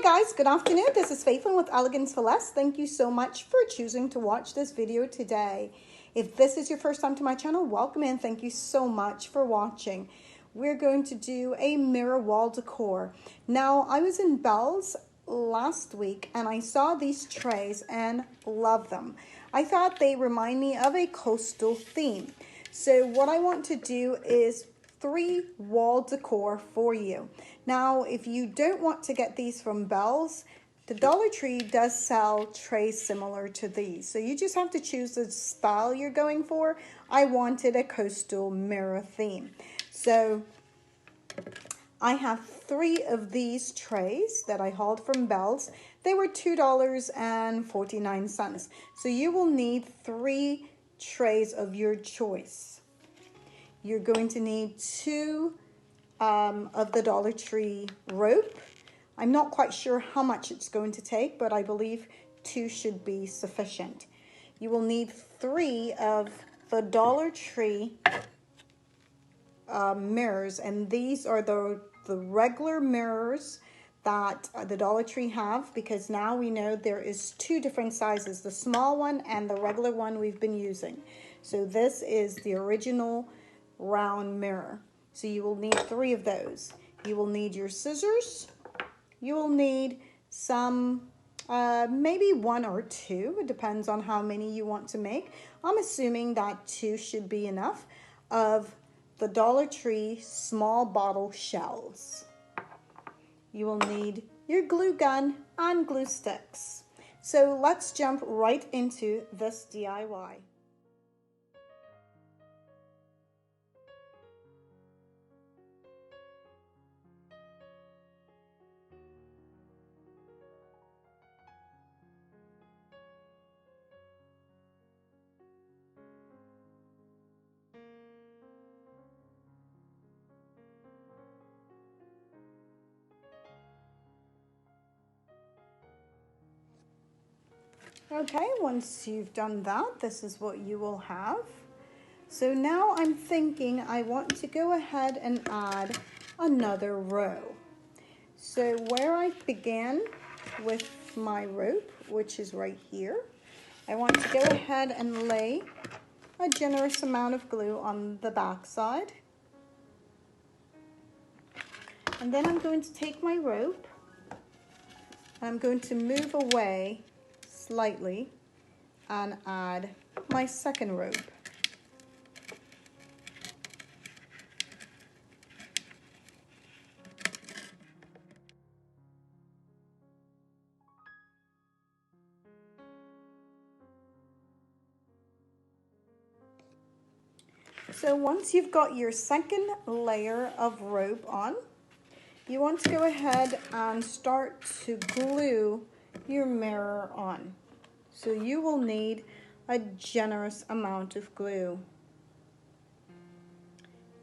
guys, good afternoon. This is Faithlyn with Elegance for Less. Thank you so much for choosing to watch this video today. If this is your first time to my channel, welcome and thank you so much for watching. We're going to do a mirror wall decor. Now, I was in Bell's last week and I saw these trays and love them. I thought they remind me of a coastal theme. So what I want to do is 3 wall decor for you. Now, if you don't want to get these from Bell's, the Dollar Tree does sell trays similar to these. So you just have to choose the style you're going for. I wanted a coastal mirror theme. So I have 3 of these trays that I hauled from Bell's. They were $2.49. So you will need 3 trays of your choice. You're going to need 2 of the Dollar Tree rope. I'm not quite sure how much it's going to take, but I believe 2 should be sufficient. You will need 3 of the Dollar Tree mirrors, and these are the regular mirrors that the Dollar Tree have, because now we know there is 2 different sizes, the small one and the regular one we've been using. So this is the original round mirror. So you will need 3 of those. You will need your scissors. You will need some, maybe 1 or 2. It depends on how many you want to make. I'm assuming that 2 should be enough of the Dollar Tree small bottle shells. You will need your glue gun and glue sticks. So let's jump right into this DIY. Okay, once you've done that, this is what you will have. So now I'm thinking I want to go ahead and add another row. So where I began with my rope, which is right here, I want to go ahead and lay a generous amount of glue on the back side. And then I'm going to take my rope and I'm going to move away slightly and add my second rope. So once you've got your second layer of rope on, you want to go ahead and start to glue your mirror on. So you will need a generous amount of glue.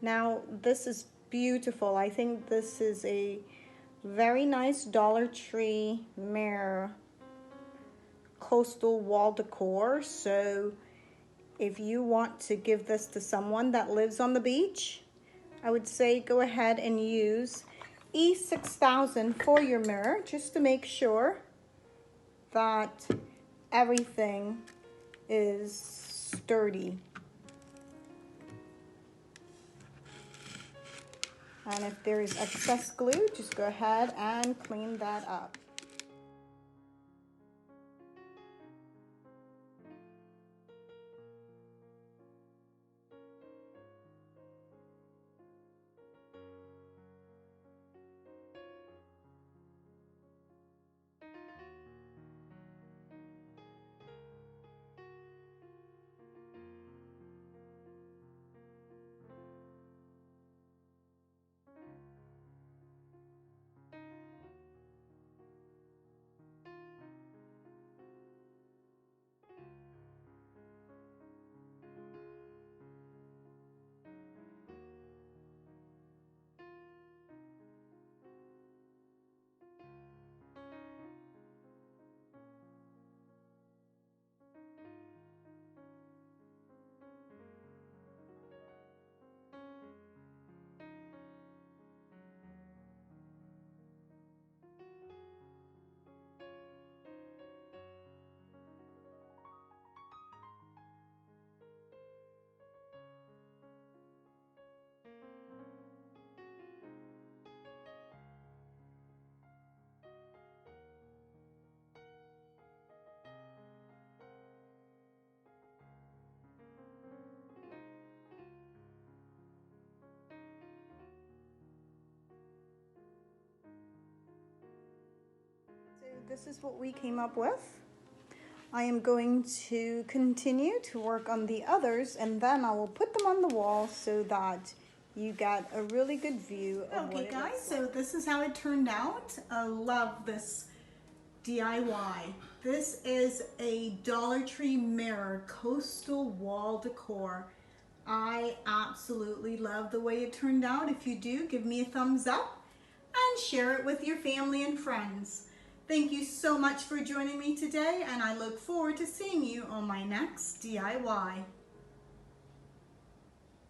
Now this is beautiful. I think this is a very nice Dollar Tree mirror coastal wall decor. So if you want to give this to someone that lives on the beach, I would say go ahead and use E6000 for your mirror, just to make sure that everything is sturdy. And if there is excess glue, just go ahead and clean that up. This is what we came up with. I am going to continue to work on the others, and then I will put them on the wall so that you get a really good view of what it looks like. Okay guys, so this is how it turned out. I love this DIY. This is a Dollar Tree mirror, Coastal Wall Decor. I absolutely love the way it turned out. If you do, give me a thumbs up and share it with your family and friends. Thank you so much for joining me today, and I look forward to seeing you on my next DIY.